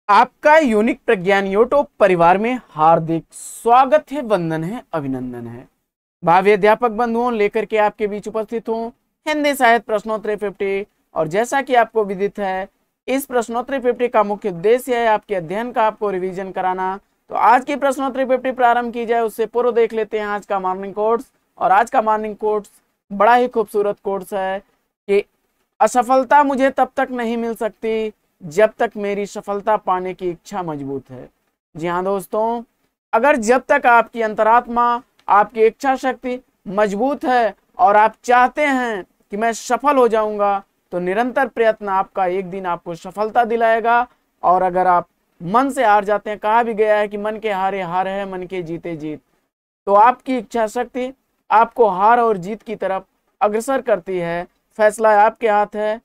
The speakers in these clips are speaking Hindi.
आपका यूनिक प्रज्ञान यूट्यूब परिवार में हार्दिक स्वागत है, वंदन है, अभिनंदन है। भावी अध्यापक बंधुओं, लेकर के आपके बीच उपस्थित हूँ हिंदी साहित्य प्रश्नोत्तरी 50। और जैसा कि आपको विदित है, इस प्रश्नोत्तरी 50 का मुख्य उद्देश्य है आपके अध्ययन का आपको रिवीजन कराना। तो आज की प्रश्नोत्तरी 50 प्रारंभ की जाए उससे पूर्व देख लेते हैं आज का मॉर्निंग कोर्स। और आज का मॉर्निंग कोर्स बड़ा ही खूबसूरत कोर्स है कि असफलता मुझे तब तक नहीं मिल सकती जब तक मेरी सफलता पाने की इच्छा मजबूत है। जी हाँ दोस्तों, अगर जब तक आपकी अंतरात्मा, आपकी इच्छा शक्ति मजबूत है और आप चाहते हैं कि मैं सफल हो जाऊंगा, तो निरंतर प्रयत्न आपका एक दिन आपको सफलता दिलाएगा। और अगर आप मन से हार जाते हैं, कहा भी गया है कि मन के हारे हार है, मन के जीते जीत, तो आपकी इच्छा शक्ति आपको हार और जीत की तरफ अग्रसर करती है। फैसला आपके हाथ है।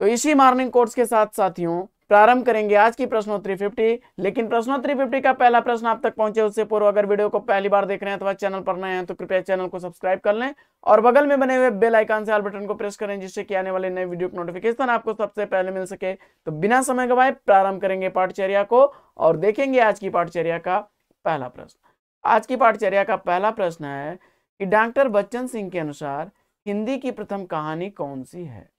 तो इसी मॉर्निंग कोर्स के साथ साथियों प्रारंभ करेंगे आज की प्रश्नोत्तरी 50। लेकिन प्रश्नोत्तरी 50 का पहला प्रश्न आप तक पहुंचे उससे पूर्व अगर वीडियो को पहली बार देख रहे हैं अथवा चैनल पर नए हैं तो कृपया चैनल को सब्सक्राइब कर लें और बगल में बने हुए बेल आइकन से ऑल बटन को प्रेस करें, जिससे कि आने वाले नए वीडियो की नोटिफिकेशन आपको सबसे पहले मिल सके। तो बिना समय गवाए प्रारंभ करेंगे पाठचर्या को और देखेंगे आज की पाठचर्या का पहला प्रश्न। आज की पाठचर्या का पहला प्रश्न है कि डॉक्टर बच्चन सिंह के अनुसार हिंदी की प्रथम कहानी कौन सी है।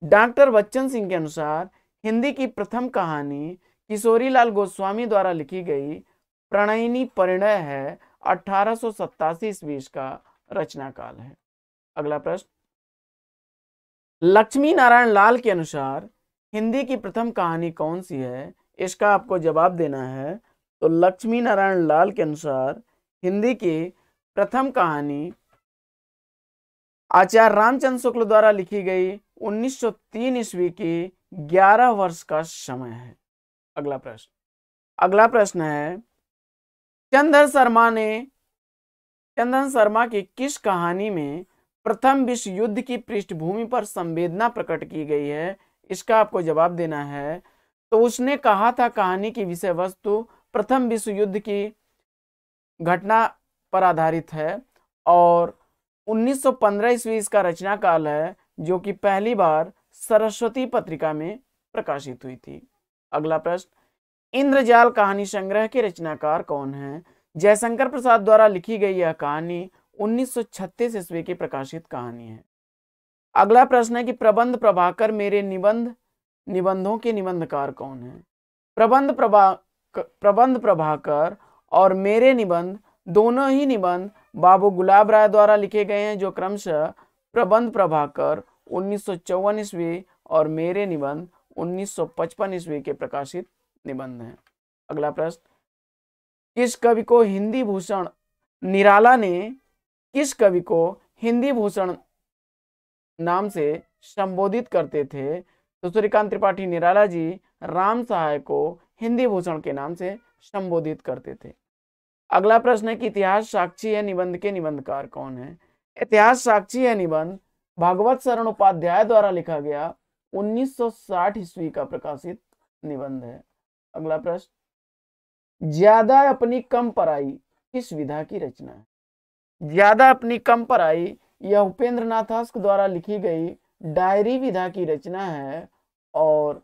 डॉक्टर बच्चन सिंह के अनुसार हिंदी की प्रथम कहानी किशोरीलाल गोस्वामी द्वारा लिखी गई प्रणयिनी परिणय है। 1887 ईस्वी का रचना काल है। अगला प्रश्न, लक्ष्मी नारायण लाल के अनुसार हिंदी की प्रथम कहानी कौन सी है। इसका आपको जवाब देना है। तो लक्ष्मी नारायण लाल के अनुसार हिंदी की प्रथम कहानी आचार्य रामचंद्र शुक्ल द्वारा लिखी गई 1903 ईस्वी की 11 वर्ष का समय है। अगला प्रश्न है, चंदन शर्मा की किस कहानी में प्रथम विश्व युद्ध की पृष्ठभूमि पर संवेदना प्रकट की गई है। इसका आपको जवाब देना है। तो उसने कहा था कहानी की विषय वस्तु प्रथम विश्व युद्ध की घटना पर आधारित है और 1915 ईस्वी इसका रचना काल है, जो कि पहली बार सरस्वती पत्रिका में प्रकाशित हुई थी। अगला प्रश्न, इंद्रजाल कहानी संग्रह के रचनाकार कौन है। जयशंकर प्रसाद द्वारा लिखी गई यह कहानी 1936 ईस्वी की प्रकाशित कहानी है। अगला प्रश्न है कि प्रबंध प्रभाकर मेरे निबंधों के निबंधकार कौन है। प्रबंध प्रभाकर और मेरे निबंध दोनों ही निबंध बाबू गुलाब राय द्वारा लिखे गए हैं, जो क्रमशः प्रबंध प्रभाकर 1954 ईस्वी और मेरे निबंध 1955 ईस्वी के प्रकाशित निबंध हैं। अगला प्रश्न, किस कवि को हिंदी भूषण निराला ने किस कवि को हिंदी भूषण नाम से संबोधित करते थे। तो सूर्यकांत त्रिपाठी निराला जी राम सहाय को हिंदी भूषण के नाम से संबोधित करते थे। अगला प्रश्न है कि इतिहास साक्षी है निबंध के निबंधकार कौन है। इतिहास साक्षी है निबंध भागवत शरण उपाध्याय द्वारा लिखा गया 1960 ईस्वी का प्रकाशित निबंध है। अगला प्रश्न, ज्यादा अपनी कम पराई किस विधा की रचना है। ज्यादा अपनी कम पराई यह उपेंद्र नाथ हस्क द्वारा लिखी गई डायरी विधा की रचना है और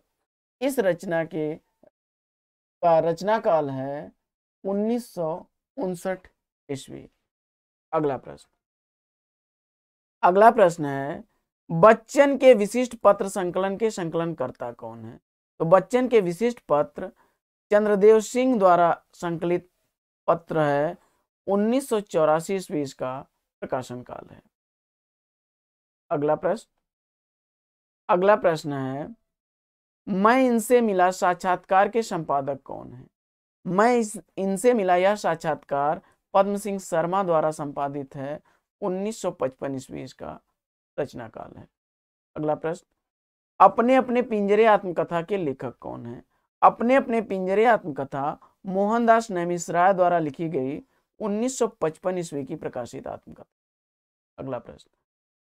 इस रचना का रचना काल है 1959 ईस्वी। अगला प्रश्न है, बच्चन के विशिष्ट पत्र संकलन के संकलनकर्ता कौन है। तो बच्चन के विशिष्ट पत्र चंद्रदेव सिंह द्वारा संकलित पत्र है। 1984 ईस्वी का प्रकाशन काल है। अगला प्रश्न है, मैं इनसे मिला साक्षात्कार के संपादक कौन है। मैं इनसे मिला यह साक्षात्कार पद्म सिंह शर्मा द्वारा संपादित है। 1955 ईस्वी का रचना काल है। अगला प्रश्न, अपने अपने पिंजरे आत्मकथा के लेखक कौन है। अपने अपने पिंजरे आत्मकथा मोहनदास नैमिषराय द्वारा लिखी गई 1955 ईस्वी की प्रकाशित आत्मकथा।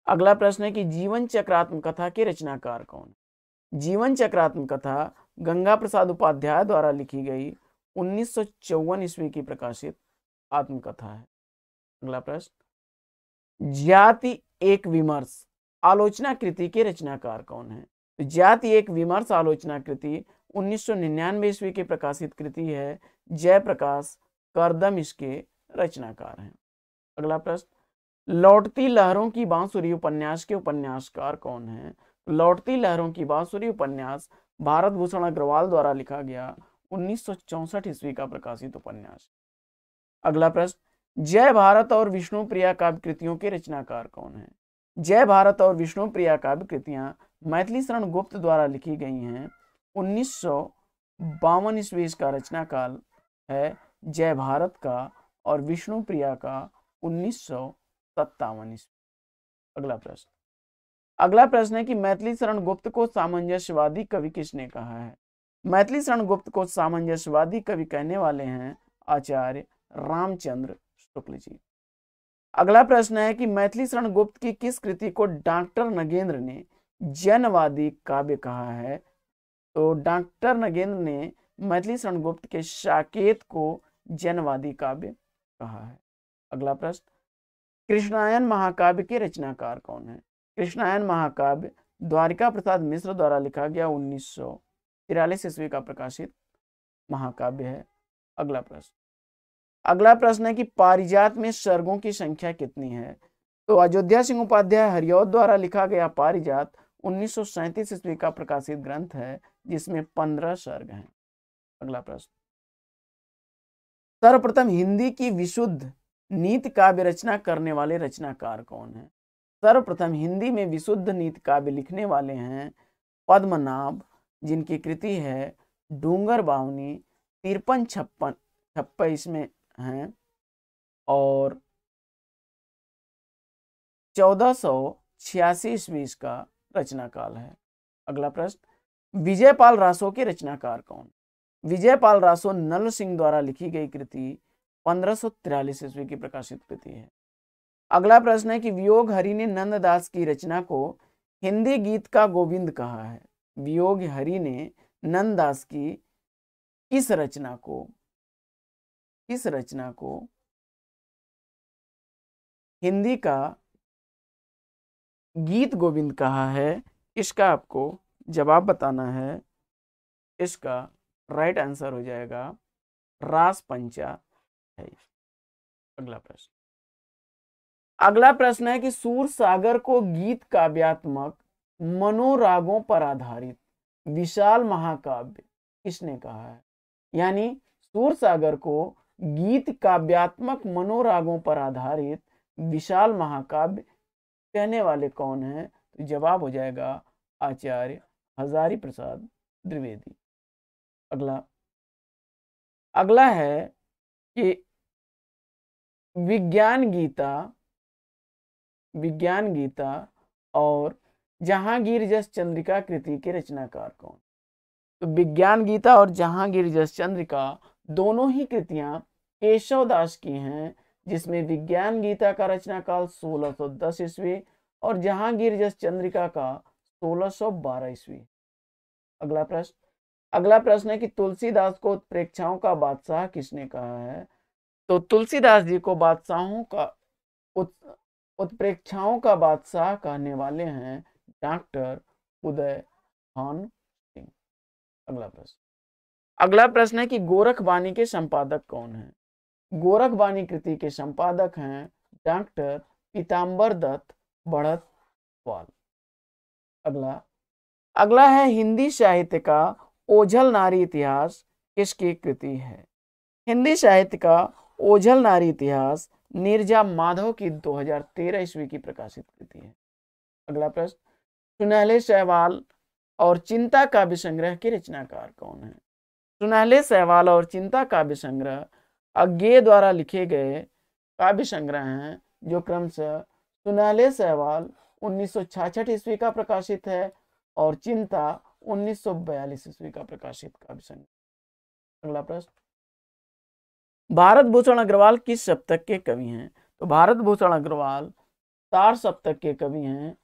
अगला प्रश्न है कि जीवन चक्र आत्मकथा के रचनाकार कौन है। जीवन चक्र आत्मकथा गंगा प्रसाद उपाध्याय द्वारा लिखी गई 1954 ईस्वी की प्रकाशित आत्मकथा है। अगला प्रश्न, जाति एक विमर्श आलोचना कृति के रचनाकार कौन है। तो जाति एक विमर्श आलोचना कृति 1999 ईस्वी की प्रकाशित कृति है। जयप्रकाश करदम इसके रचनाकार हैं। अगला प्रश्न, लौटती लहरों की बांसुरी उपन्यास के उपन्यासकार कौन हैं? लौटती लहरों की बांसुरी उपन्यास भारत भूषण अग्रवाल द्वारा लिखा गया 1964 ईस्वी का प्रकाशित उपन्यास। अगला प्रश्न, जय भारत और विष्णुप्रिया काव्य कृतियों के रचनाकार कौन हैं? जय भारत और विष्णुप्रिया काव्य कृतियां मैथिली शरण गुप्त द्वारा लिखी गई हैं। 1952 ईस्वी का रचनाकाल है जय भारत का और विष्णुप्रिया का 1957 ईस्वी। अगला प्रश्न है कि मैथिली शरण गुप्त को सामंजस्यवादी कवि किसने कहा है? मैथिली शरण गुप्त को सामंजस्यवादी कवि कहने वाले हैं आचार्य रामचंद्र शुक्ल जी। अगला प्रश्न है कि मैथिली शरण गुप्त की किस कृति को डॉक्टर नगेंद्र ने जनवादी काव्य कहा है? तो डॉक्टर नगेंद्र ने मैथिली शरण गुप्त के साकेत को जनवादी काव्य कहा है। अगला प्रश्न, कृष्णायन महाकाव्य के रचनाकार कौन है? कृष्णायन महाकाव्य द्वारिका प्रसाद मिश्र द्वारा लिखा गया 1943 ईस्वी का प्रकाशित महाकाव्य है। अगला प्रश्न है कि पारिजात में सर्गों की संख्या कितनी है? तो अयोध्या सिंह उपाध्याय हरिऔध द्वारा लिखा गया पारिजात 1937 ईस्वी का प्रकाशित ग्रंथ है जिसमें 15 सर्ग हैं। अगला प्रश्न, सर्वप्रथम हिंदी की विशुद्ध नीति काव्य रचना करने वाले रचनाकार कौन है? सर्वप्रथम हिंदी में विशुद्ध नीति काव्य लिखने वाले हैं पद्मनाभ, जिनकी कृति है डूंगर बावनी 53-56 इसमें हैं और 1486 ईस्वी का रचनाकाल है। अगला प्रश्न, विजयपाल रासो के रचनाकार कौन? विजयपाल रासो नल सिंह द्वारा लिखी गई कृति 1543 ईस्वी की प्रकाशित कृति है। अगला प्रश्न है कि वियोग हरि ने नंददास की रचना को हिंदी गीत का गोविंद कहा है। वियोग हरि ने नंददास की किस रचना को हिंदी का गीत गोविंद कहा है? इसका आपको जवाब बताना है। इसका राइट आंसर हो जाएगा रास पंचा है। अगला प्रश्न है कि सूर सागर को गीत काव्यात्मक मनोरागों पर आधारित विशाल महाकाव्य किसने कहा है? यानी सूर सागर को गीत काव्यात्मक मनोरागों पर आधारित विशाल महाकाव्य कहने वाले कौन हैं? तो जवाब हो जाएगा आचार्य हजारी प्रसाद द्विवेदी। अगला है कि विज्ञान गीता और जहांगीर जस चंद्रिका कृति के रचनाकार कौन? तो विज्ञान गीता और जहांगीर जस चंद्रिका दोनों ही कृतियां केशव दास की हैं, जिसमें विज्ञान गीता का रचनाकाल 1610 ईस्वी और जहांगीर जस चंद्रिका का 1612 ईस्वी। अगला प्रश्न है कि तुलसीदास को उत्प्रेक्षाओं का बादशाह किसने कहा है? तो तुलसीदास जी को बादशाहों का उत्प्रेक्षाओं का बादशाह कहने वाले हैं डॉक्टर उदय भान सिंह। अगला प्रश्न है कि गोरखबानी के संपादक कौन हैं? गोरखबानी कृति के संपादक हैं डॉक्टर पीताम्बर दत्त बढ़तवाल। अगला है हिंदी साहित्य का ओझल नारी इतिहास किसकी कृति है? हिंदी साहित्य का ओझल नारी इतिहास नीरजा माधव की 2013 ईस्वी की प्रकाशित कृति है। अगला प्रश्न, सुनहले सहवाल और चिंता काव्य संग्रह के रचनाकार कौन है? सुनहले सहवाल और चिंता काव्य संग्रह अज्ञेय द्वारा लिखे गए काव्य संग्रह हैं, जो क्रमशः सुनहले सहवाल 1966 ईस्वी का प्रकाशित है और चिंता 1942 ईस्वी का प्रकाशित काव्य संग्रह। अगला प्रश्न, भारत भूषण अग्रवाल किस सप्तक के कवि हैं? तो भारत भूषण अग्रवाल तार सप्तक के कवि हैं।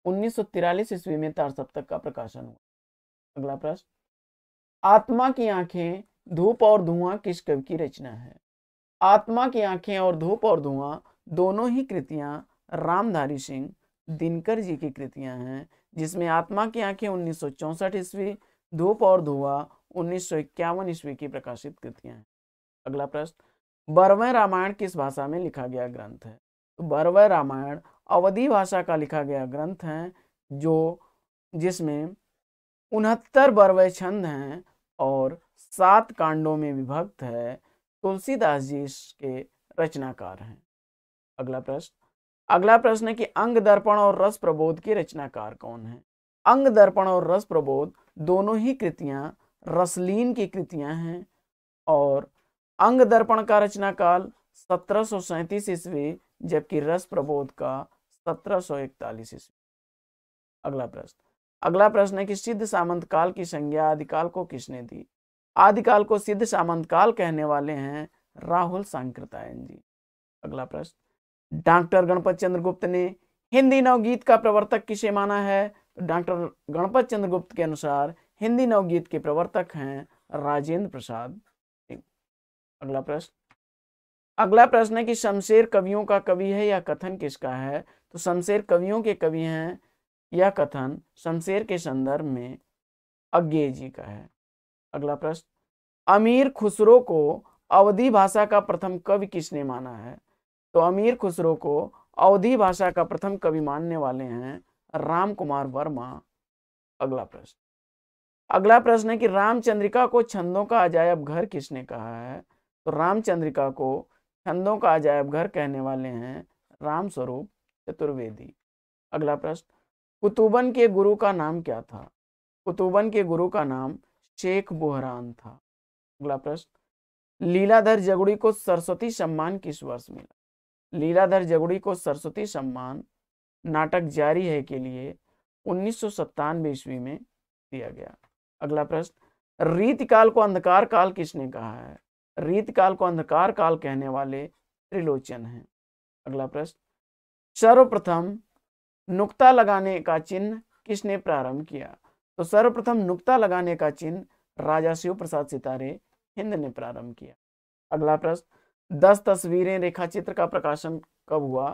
1943 ईस्वी में तार सप्तक का प्रकाशन हुआ। अगला प्रश्न, आत्मा की आंखें धूप और धुआं किस कवि की रचना है? आत्मा की आंखें और धूप और धुआं दोनों ही कृतियां रामधारी सिंह दिनकर जी की कृतियां हैं, जिसमें आत्मा की आंखें 1964 ईस्वी, धूप और धुआं 1951 ईस्वी की प्रकाशित कृतियां हैं। अगला प्रश्न, 12वें रामायण किस भाषा में लिखा गया ग्रंथ है? तो 12वें रामायण अवधी भाषा का लिखा गया ग्रंथ है, जिसमें 69 12वें छंद हैं और 7 कांडों में विभक्त है। तुलसीदास जी इसके रचनाकार हैं। अगला प्रश्न है कि अंग दर्पण और रस प्रबोध के रचनाकार कौन है? अंग दर्पण और रस प्रबोध दोनों ही कृतियां रसलीन की कृतियां हैं और अंग दर्पण का रचनाकाल 1737 ईस्वी, जबकि रस प्रबोध का 1741 ईस्वी। अगला प्रश्न है कि सिद्ध सामंत काल की संज्ञा आदिकाल को किसने दी? आदिकाल को सिद्ध सामंत काल कहने वाले हैं राहुल सांकृत्यायन जी। अगला प्रश्न, डॉक्टर गणपत चंद्र गुप्त ने हिंदी नवगीत का प्रवर्तक किसे माना है? तो डॉक्टर गणपत चंद्र गुप्त के अनुसार हिंदी नवगीत के प्रवर्तक हैं राजेंद्र प्रसाद। अगला प्रश्न है कि शमशेर कवियों का कवि है या कथन किसका है? तो शमशेर कवियों के कवि हैं, यह कथन शमशेर के संदर्भ में अज्ञेय जी का है। अगला प्रश्न, अमीर खुसरो को अवधी भाषा का प्रथम कवि किसने माना है? तो अमीर खुसरो को अवधी भाषा का प्रथम कवि मानने वाले हैं राम कुमार वर्मा। अगला प्रश्न है कि रामचंद्रिका को छंदों का अजायब घर किसने कहा है? तो रामचंद्रिका को छंदों का अजायब घर कहने वाले हैं राम स्वरूप चतुर्वेदी। अगला प्रश्न, कुतुबन के गुरु का नाम क्या था? कुतुबन के गुरु का नाम शेख बुहरान था। अगला प्रश्न, लीलाधर जगुड़ी को सरस्वती सम्मान किस वर्ष मिला? लीलाधर जगुड़ी को सरस्वती सम्मान नाटक जारी है के लिए 1997 ईस्वी में दिया गया। अगला प्रश्न, रीतिकाल को अंधकार काल किसने कहा है? रीतिकाल को अंधकार काल कहने वाले त्रिलोचन हैं। अगला प्रश्न, सर्वप्रथम नुक्ता लगाने का चिन्ह किसने प्रारंभ किया? तो सर्वप्रथम नुक्ता लगाने का चिन्ह राजा शिव प्रसाद सितारे हिंद ने प्रारंभ किया। अगला प्रश्न, 10 तस्वीरें रेखाचित्र का प्रकाशन कब हुआ?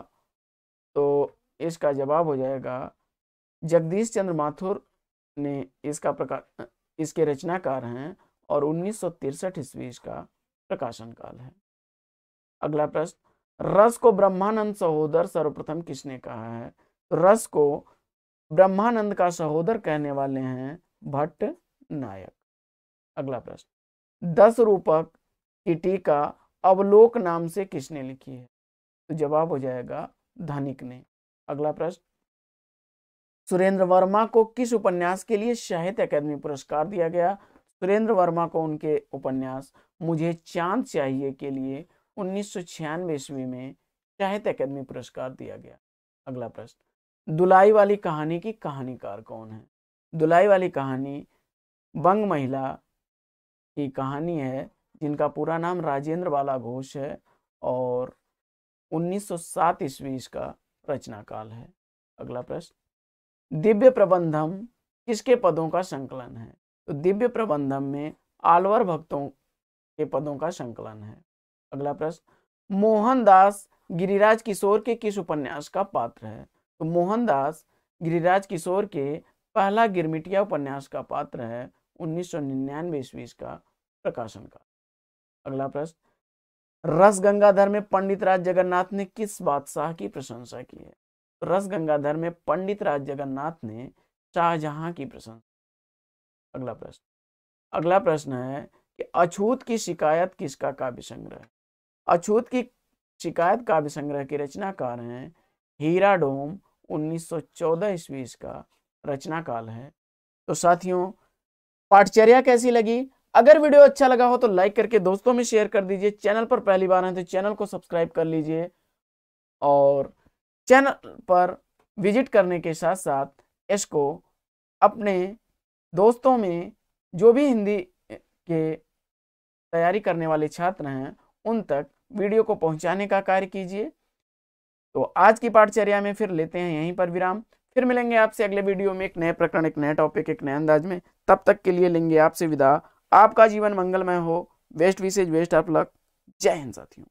तो इसका जवाब हो जाएगा जगदीश चंद्र माथुर ने इसके रचनाकार हैं और 1963 ईस्वी इसका प्रकाशन काल है। अगला प्रश्न, रस को ब्रह्मानंद सहोदर सर्वप्रथम किसने कहा है? तो रस को ब्रह्मानंद का सहोदर कहने वाले हैं भट्ट नायक। अगला प्रश्न, 10 रूपक की टीका अवलोक नाम से किसने लिखी है? तो जवाब हो जाएगा धनिक ने। अगला प्रश्न, सुरेंद्र वर्मा को किस उपन्यास के लिए साहित्य अकादमी पुरस्कार दिया गया? सुरेंद्र वर्मा को उनके उपन्यास मुझे चांद चाहिए के लिए 1996 ईस्वी में साहित्य अकादमी पुरस्कार दिया गया। अगला प्रश्न, दुलाई वाली कहानी की कहानीकार कौन है? दुलाई वाली कहानी बंग महिला की कहानी है, जिनका पूरा नाम राजेंद्र बाला घोष है और 1907 ईस्वी इसका रचनाकाल है। अगला प्रश्न, दिव्य प्रबंधम किसके पदों का संकलन है? तो दिव्य प्रबंधम में आलवर भक्तों के पदों का संकलन है। अगला प्रश्न, मोहनदास गिरिराज किशोर के किस उपन्यास का पात्र है? तो मोहनदास गिरिराज किशोर के पहला गिरमिटिया उपन्यास का पात्र है 1999 ईस्वी का प्रकाशन का। अगला प्रश्न, रस गंगाधर में पंडित राज जगन्नाथ ने किस बादशाह की प्रशंसा की है? तो रस गंगाधर में पंडित राज जगन्नाथ ने शाहजहां की प्रशंसा। अगला प्रश्न है कि अछूत की शिकायत किसका काव्य संग्रह है? अछूत की शिकायत काव्य संग्रह के रचनाकार हैं हीरा डोम, 1914 ईस्वी इसका रचनाकाल है। तो साथियों, पाठचर्या कैसी लगी? अगर वीडियो अच्छा लगा हो तो लाइक करके दोस्तों में शेयर कर दीजिए। चैनल पर पहली बार हैं तो चैनल को सब्सक्राइब कर लीजिए और चैनल पर विजिट करने के साथ साथ इसको अपने दोस्तों में जो भी हिंदी के तैयारी करने वाले छात्र हैं उन तक वीडियो को पहुंचाने का कार्य कीजिए। तो आज की पाठचर्या में फिर लेते हैं यहीं पर विराम। फिर मिलेंगे आपसे अगले वीडियो में एक नए प्रकरण, एक नए टॉपिक, एक नए अंदाज में। तब तक के लिए लेंगे आपसे विदा। आपका जीवन मंगलमय हो। Best wishes, best of luck. जय हिंद साथियों।